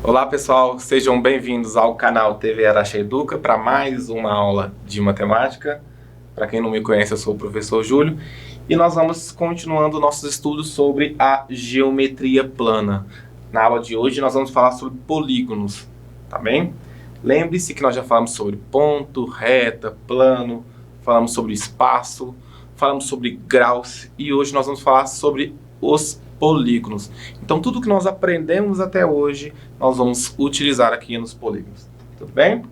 Olá pessoal, sejam bem-vindos ao canal TV Araxá Educa para mais uma aula de matemática. Para quem não me conhece, eu sou o professor Júlio e nós vamos continuando nossos estudos sobre a geometria plana. Na aula de hoje nós vamos falar sobre polígonos, tá bem? Lembre-se que nós já falamos sobre ponto, reta, plano, falamos sobre espaço, falamos sobre graus e hoje nós vamos falar sobre os polígonos. Então tudo que nós aprendemos até hoje, nós vamos utilizar aqui nos polígonos. Tudo bem?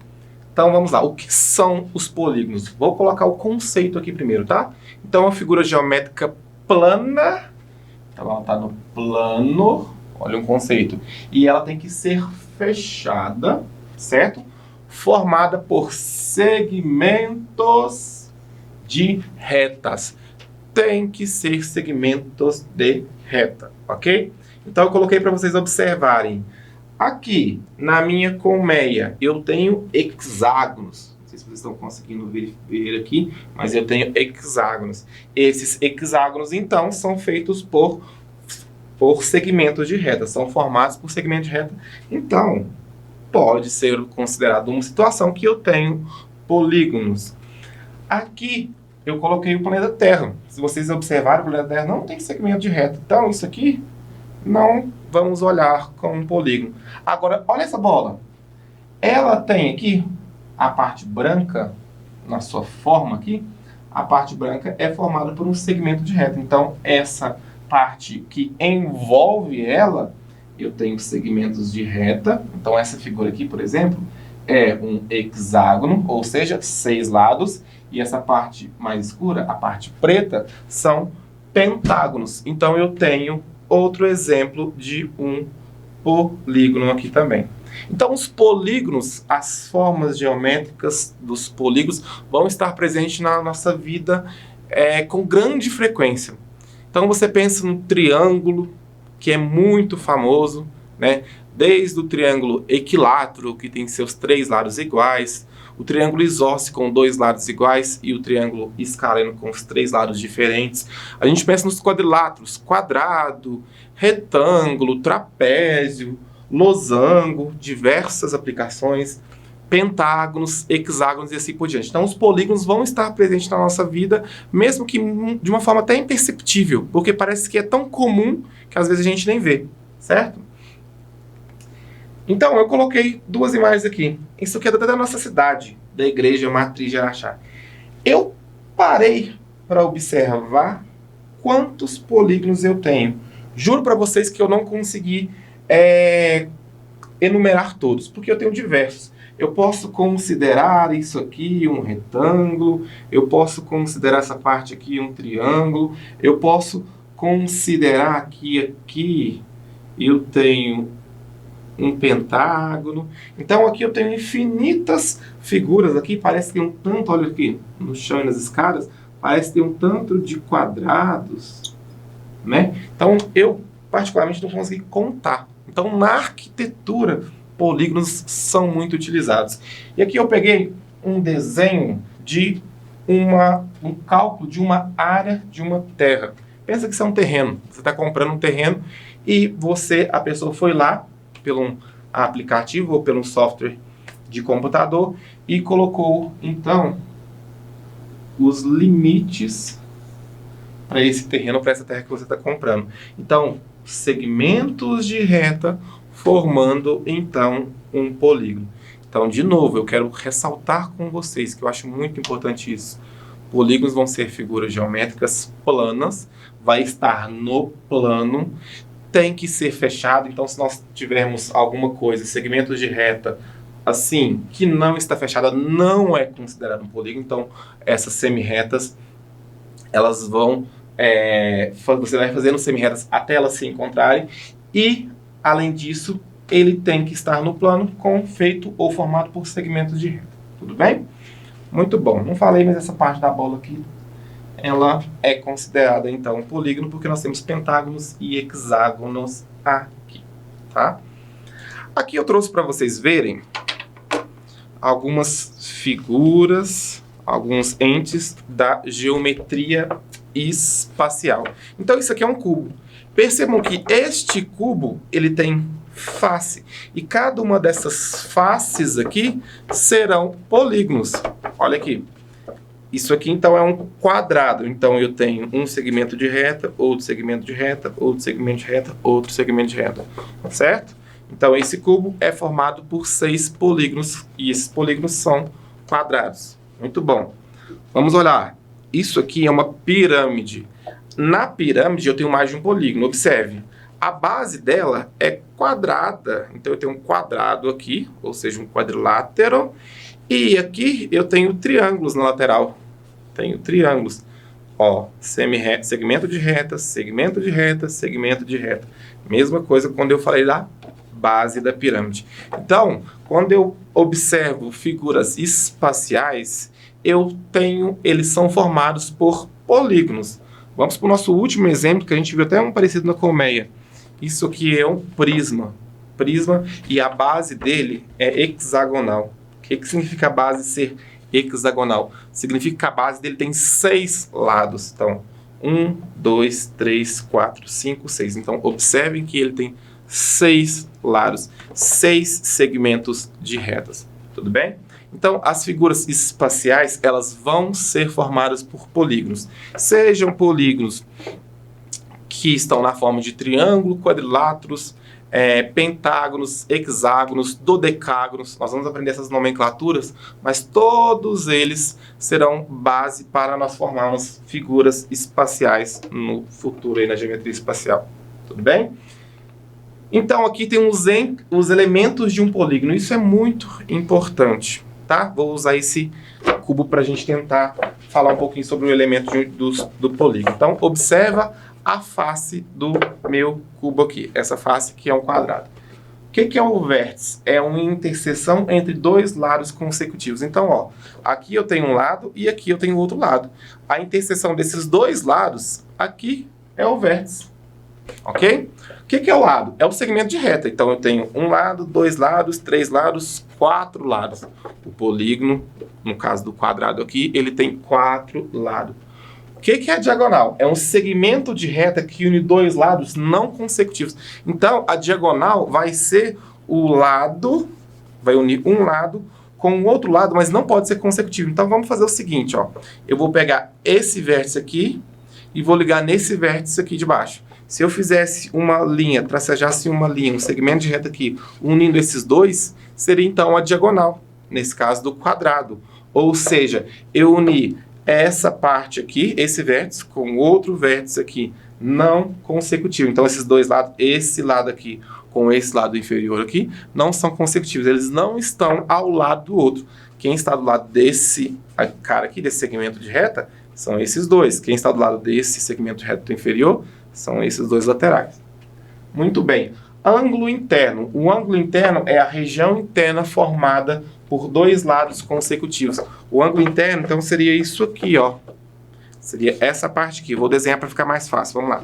Então vamos lá. O que são os polígonos? Vou colocar o conceito aqui primeiro, tá? Então uma figura geométrica plana, então ela está no plano, olha um conceito, e ela tem que ser fechada, certo? Formada por segmentos de retas. Tem que ser segmentos de reta, ok? Então eu coloquei para vocês observarem. Aqui, na minha colmeia, eu tenho hexágonos. Não sei se vocês estão conseguindo ver aqui, mas eu tenho hexágonos. Esses hexágonos, então, são feitos por segmentos de reta. São formados por segmentos de reta. Então, pode ser considerado uma situação que eu tenho polígonos. Aqui, eu coloquei o planeta Terra. Se vocês observarem, o planeta Terra não tem segmento de reta. Então, isso aqui não vamos olhar como um polígono. Agora, olha essa bola. Ela tem aqui a parte branca, na sua forma aqui, a parte branca é formada por um segmento de reta. Então, essa parte que envolve ela, eu tenho segmentos de reta. Então, essa figura aqui, por exemplo, é um hexágono, ou seja, 6 lados. E essa parte mais escura, a parte preta, são pentágonos. Então eu tenho outro exemplo de um polígono aqui também. Então os polígonos, as formas geométricas dos polígonos vão estar presentes na nossa vida com grande frequência. Então você pensa no triângulo, que é muito famoso, né? Desde o triângulo equilátero, que tem seus 3 lados iguais, o triângulo isósceles com 2 lados iguais e o triângulo escaleno com os 3 lados diferentes. A gente pensa nos quadriláteros, quadrado, retângulo, trapézio, losango, diversas aplicações, pentágonos, hexágonos e assim por diante. Então os polígonos vão estar presentes na nossa vida, mesmo que de uma forma até imperceptível, porque parece que é tão comum que às vezes a gente nem vê, certo? Então, eu coloquei 2 imagens aqui. Isso aqui é da nossa cidade, da Igreja Matriz de Araxá. Eu parei para observar quantos polígonos eu tenho. Juro para vocês que eu não consegui enumerar todos, porque eu tenho diversos. Eu posso considerar isso aqui um retângulo, eu posso considerar essa parte aqui um triângulo, eu posso considerar que aqui eu tenho um pentágono. Então aqui eu tenho infinitas figuras aqui, parece que tem um tanto, olha aqui, no chão e nas escadas, parece ter um tanto de quadrados, né? Então eu particularmente não consegui contar. Então na arquitetura, polígonos são muito utilizados. E aqui eu peguei um desenho de um cálculo de uma área de uma terra. Pensa que isso é um terreno. Você está comprando um terreno e a pessoa foi lá pelo aplicativo ou pelo software de computador e colocou, então, os limites para esse terreno, para essa terra que você está comprando. Então, segmentos de reta formando, então, um polígono. Então, de novo, eu quero ressaltar com vocês que eu acho muito importante isso. Polígonos vão ser figuras geométricas planas, vai estar no plano, tem que ser fechado. Então, se nós tivermos alguma coisa, segmentos de reta, assim, que não está fechada, não é considerado um polígono. Então, essas semirretas, elas vão... você vai fazendo semirretas até elas se encontrarem. E, além disso, ele tem que estar no plano feito ou formado por segmentos de reta. Tudo bem? Muito bom. Não falei, mas essa parte da bola aqui, ela é considerada, então, um polígono, porque nós temos pentágonos e hexágonos aqui, tá? Aqui eu trouxe para vocês verem algumas figuras, alguns entes da geometria espacial. Então, isso aqui é um cubo. Percebam que este cubo, ele tem face. E cada uma dessas faces aqui serão polígonos. Olha aqui. Isso aqui, então, é um quadrado. Então, eu tenho um segmento de reta, outro segmento de reta, outro segmento de reta, outro segmento de reta. Certo? Então, esse cubo é formado por 6 polígonos. E esses polígonos são quadrados. Muito bom. Vamos olhar. Isso aqui é uma pirâmide. Na pirâmide, eu tenho mais de um polígono. Observe. A base dela é quadrada. Então, eu tenho um quadrado aqui, ou seja, um quadrilátero. E aqui eu tenho triângulos na lateral. Tenho triângulos. Ó, segmento de reta, segmento de reta, segmento de reta. Mesma coisa quando eu falei da base da pirâmide. Então, quando eu observo figuras espaciais, eles são formados por polígonos. Vamos para o nosso último exemplo, que a gente viu até um parecido na colmeia. Isso aqui é um prisma. Prisma, e a base dele é hexagonal. O que significa a base ser hexagonal? Significa que a base dele tem 6 lados. Então, 1, 2, 3, 4, 5, 6. Então, observem que ele tem 6 lados, 6 segmentos de retas. Tudo bem? Então, as figuras espaciais, elas vão ser formadas por polígonos. Sejam polígonos que estão na forma de triângulo, quadriláteros, pentágonos, hexágonos, dodecágonos. Nós vamos aprender essas nomenclaturas, mas todos eles serão base para nós formarmos figuras espaciais no futuro, aí na geometria espacial. Tudo bem? Então, aqui tem os elementos de um polígono. Isso é muito importante, tá? Vou usar esse cubo para a gente tentar falar um pouquinho sobre o elemento do polígono. Então, observa a face do meu cubo aqui. Essa face que é um quadrado. O que é um vértice? É uma interseção entre 2 lados consecutivos. Então, ó, aqui eu tenho um lado e aqui eu tenho outro lado. A interseção desses 2 lados, aqui é o vértice. Ok? O que é o lado? É o segmento de reta. Então, eu tenho um lado, 2 lados, 3 lados, 4 lados. O polígono, no caso do quadrado aqui, ele tem 4 lados. O que é a diagonal? É um segmento de reta que une 2 lados não consecutivos. Então, a diagonal vai ser o lado, vai unir um lado com o outro lado, mas não pode ser consecutivo. Então, vamos fazer o seguinte, ó. Eu vou pegar esse vértice aqui e vou ligar nesse vértice aqui de baixo. Se eu fizesse uma linha, tracejasse uma linha, um segmento de reta aqui, unindo esses dois, seria então a diagonal, nesse caso do quadrado. Ou seja, eu uni essa parte aqui, esse vértice, com outro vértice aqui, não consecutivo. Então, esses 2 lados, esse lado aqui com esse lado inferior aqui, não são consecutivos. Eles não estão ao lado do outro. Quem está do lado desse cara aqui, desse segmento de reta, são esses dois. Quem está do lado desse segmento de reta inferior, são esses 2 laterais. Muito bem. Ângulo interno. O ângulo interno é a região interna formada por 2 lados consecutivos. O ângulo interno, então, seria isso aqui, ó. Seria essa parte aqui. Vou desenhar para ficar mais fácil. Vamos lá.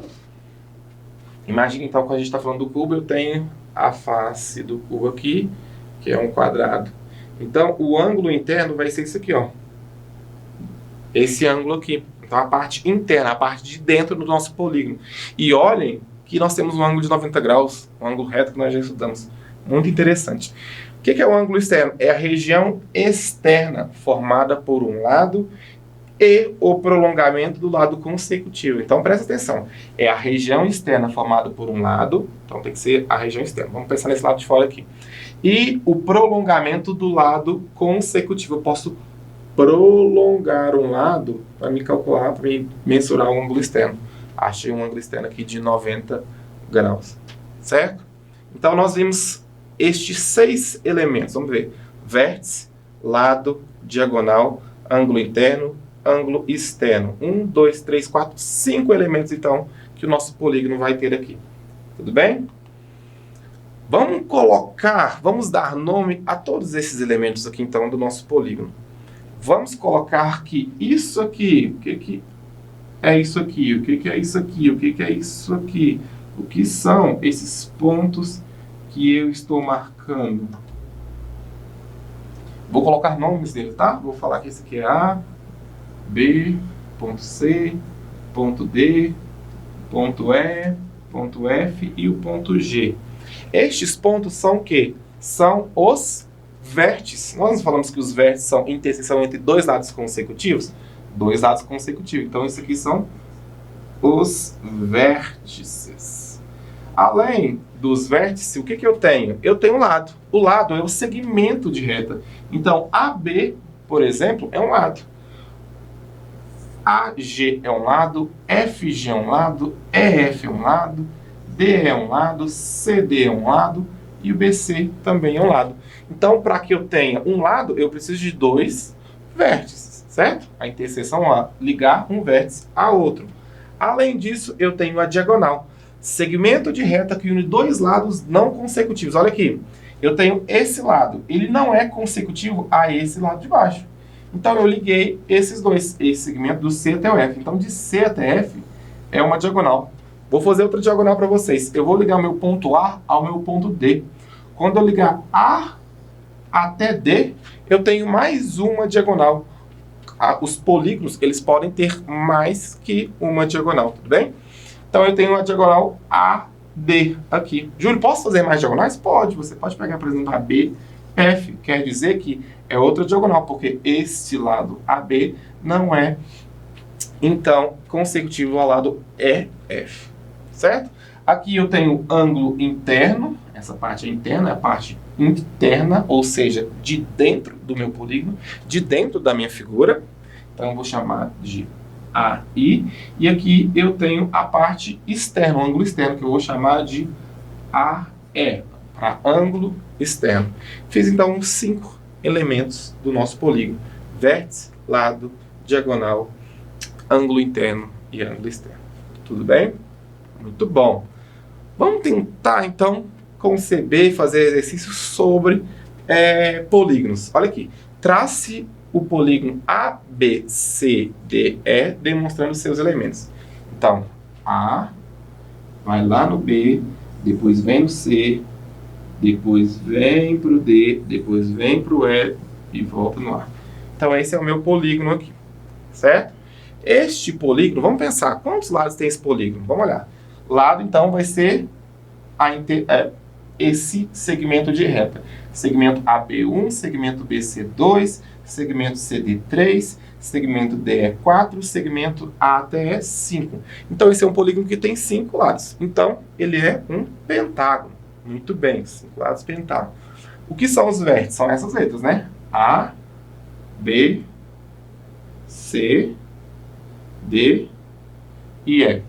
Imagina, então, quando a gente está falando do cubo, eu tenho a face do cubo aqui, que é um quadrado. Então, o ângulo interno vai ser isso aqui, ó. Esse ângulo aqui. Então, a parte interna, a parte de dentro do nosso polígono. E olhem que nós temos um ângulo de 90 graus, um ângulo reto que nós já estudamos. Muito interessante. O que é o ângulo externo? É a região externa, formada por um lado e o prolongamento do lado consecutivo. Então, presta atenção. É a região externa formada por um lado, então tem que ser a região externa. Vamos pensar nesse lado de fora aqui. E o prolongamento do lado consecutivo. Eu posso prolongar um lado para me calcular, para me mensurar o ângulo externo. Achei um ângulo externo aqui de 90 graus. Certo? Então, nós vimos estes 6 elementos. Vamos ver. Vértice, lado, diagonal, ângulo interno, ângulo externo. 1, 2, 3, 4, 5 elementos, então, que o nosso polígono vai ter aqui. Tudo bem? Vamos dar nome a todos esses elementos aqui, então, do nosso polígono. Vamos colocar que isso aqui, o que é isso aqui, o que é isso aqui, o que é isso aqui, o que são esses pontos que eu estou marcando. Vou colocar nomes dele, tá? Vou falar que esse aqui é A, B, ponto C, ponto D, ponto E, ponto F e o ponto G. Estes pontos são o quê? São os vértices. Nós falamos que os vértices são interseção entre dois lados consecutivos? Dois lados consecutivos. Então, isso aqui são os vértices. Além dos vértices, o que eu tenho? Eu tenho um lado. O lado é o segmento de reta. Então, AB, por exemplo, é um lado. AG é um lado, FG é um lado, EF é um lado, DE é um lado, CD é um lado e o BC também é um lado. Então, para que eu tenha um lado, eu preciso de dois vértices, certo? A interseção é ligar um vértice a outro. Além disso, eu tenho a diagonal. Segmento de reta que une dois lados não consecutivos. Olha aqui, eu tenho esse lado. Ele não é consecutivo a esse lado de baixo. Então, eu liguei esses dois, esse segmento do C até o F. Então, de C até F é uma diagonal. Vou fazer outra diagonal para vocês. Eu vou ligar o meu ponto A ao meu ponto D. Quando eu ligar A até D, eu tenho mais uma diagonal. Os polígonos, eles podem ter mais que uma diagonal, tudo bem? Então, eu tenho uma diagonal AD aqui. Júlio, posso fazer mais diagonais? Pode. Você pode pegar, por exemplo, AB, F. Quer dizer que é outra diagonal, porque este lado AB não é, então, consecutivo ao lado EF, certo? Aqui eu tenho ângulo interno, essa parte é interna, é a parte interna, ou seja, de dentro do meu polígono, de dentro da minha figura. Então, eu vou chamar de AI. E aqui eu tenho a parte externa, o ângulo externo, que eu vou chamar de AE, para ângulo externo. Fiz, então, 5 elementos do nosso polígono: vértice, lado, diagonal, ângulo interno e ângulo externo. Tudo bem? Muito bom. Vamos tentar, então, conceber e fazer exercícios sobre polígonos. Olha aqui. Trace o polígono ABCDE demonstrando seus elementos. Então, A vai lá no B, depois vem no C, depois vem para o D, depois vem para o E e volta no A. Então, esse é o meu polígono aqui, certo? Este polígono, vamos pensar, quantos lados tem esse polígono? Vamos olhar. Lado, então, vai ser esse segmento de reta. Segmento AB1, segmento BC2, segmento CD3, segmento DE4, segmento A até E5. Então, esse é um polígono que tem 5 lados. Então, ele é um pentágono. Muito bem, 5 lados pentágono. O que são os vértices? São essas letras, né? A, B, C, D e E.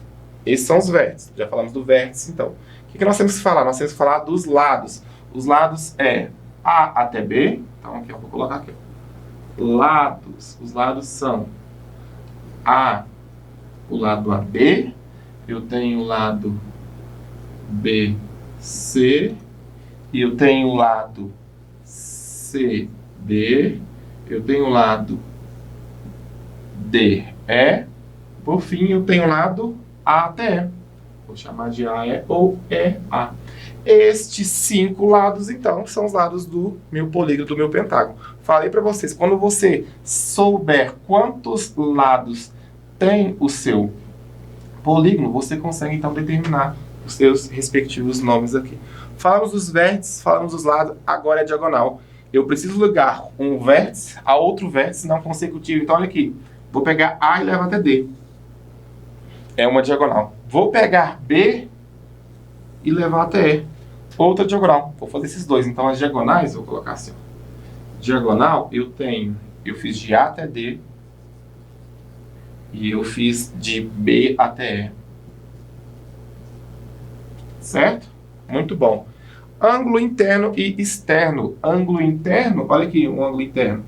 Esses são os vértices. Já falamos do vértice, então. O que nós temos que falar? Nós temos que falar dos lados. Os lados é A até B. Então, aqui eu vou colocar aqui. Lados. Os lados são A, o lado AB. Eu tenho o lado BC. E eu tenho o lado CD. Eu tenho o lado DE. Por fim, eu tenho o lado A até E. Vou chamar de AE ou EA. Estes 5 lados, então, são os lados do meu polígono, do meu pentágono. Falei para vocês, quando você souber quantos lados tem o seu polígono, você consegue, então, determinar os seus respectivos nomes aqui. Falamos dos vértices, falamos dos lados, agora é a diagonal. Eu preciso ligar um vértice a outro vértice não consecutivo. Então, olha aqui. Vou pegar A e levar até D. É uma diagonal. Vou pegar B e levar até E. Outra diagonal. Vou fazer esses dois. Então, as diagonais, eu vou colocar assim. Ó. Diagonal, eu fiz de A até D. E eu fiz de B até E. Certo? Muito bom. Ângulo interno e externo. Ângulo interno, olha aqui um ângulo interno.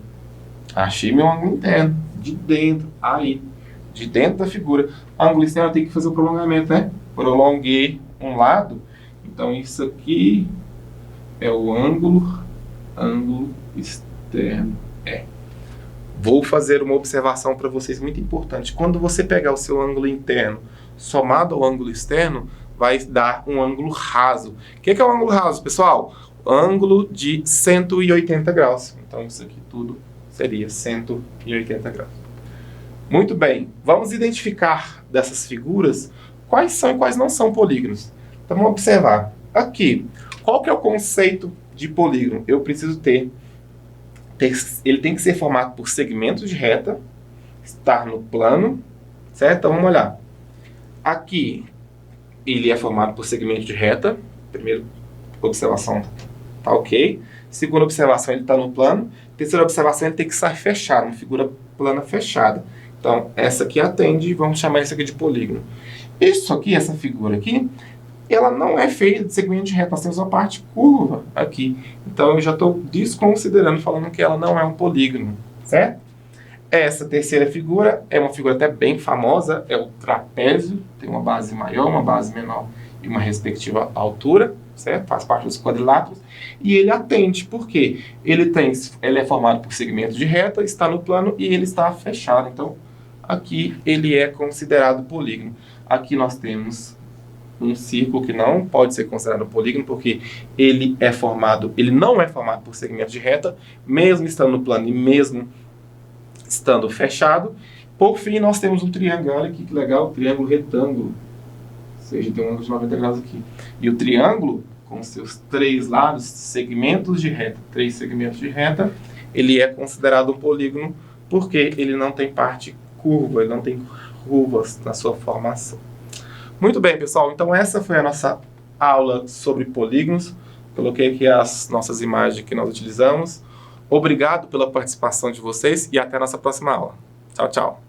Achei meu ângulo interno. De dentro, aí. De dentro da figura. Ângulo externo, eu tenho que fazer o prolongamento, né? Prolonguei um lado. Então, isso aqui é o ângulo externo. Vou fazer uma observação para vocês muito importante. Quando você pegar o seu ângulo interno somado ao ângulo externo, vai dar um ângulo raso. O que é um ângulo raso, pessoal? Ângulo de 180 graus. Então, isso aqui tudo seria 180 graus. Muito bem. Vamos identificar dessas figuras quais são e quais não são polígonos. Então, vamos observar. Aqui, qual que é o conceito de polígono? Eu preciso ele tem que ser formado por segmentos de reta, estar no plano, certo? Então vamos olhar. Aqui, ele é formado por segmentos de reta. Primeira observação, tá ok. Segunda observação, ele está no plano. Terceira observação, ele tem que estar fechado, uma figura plana fechada. Então, essa aqui atende, vamos chamar isso aqui de polígono. Isso aqui, essa figura aqui, ela não é feita de segmento de reta, nós temos uma parte curva aqui. Então, eu já estou desconsiderando, falando que ela não é um polígono, certo? Essa terceira figura é uma figura até bem famosa, é o trapézio, tem uma base maior, uma base menor e uma respectiva altura, certo? Faz parte dos quadriláteros. E ele atende, por quê? Ele é formado por segmentos de reta, está no plano e ele está fechado. Então, aqui ele é considerado polígono. Aqui nós temos um círculo que não pode ser considerado polígono, porque ele não é formado por segmentos de reta, mesmo estando no plano e mesmo estando fechado. Por fim, nós temos um triângulo. Olha aqui que legal, triângulo retângulo. Ou seja, tem um ângulo de 90 graus aqui. E o triângulo, com seus 3 lados, segmentos de reta, 3 segmentos de reta, ele é considerado um polígono porque ele não tem parte curva, ele não tem curvas na sua formação. Muito bem, pessoal. Então essa foi a nossa aula sobre polígonos. Coloquei aqui as nossas imagens que nós utilizamos. Obrigado pela participação de vocês e até a nossa próxima aula. Tchau, tchau.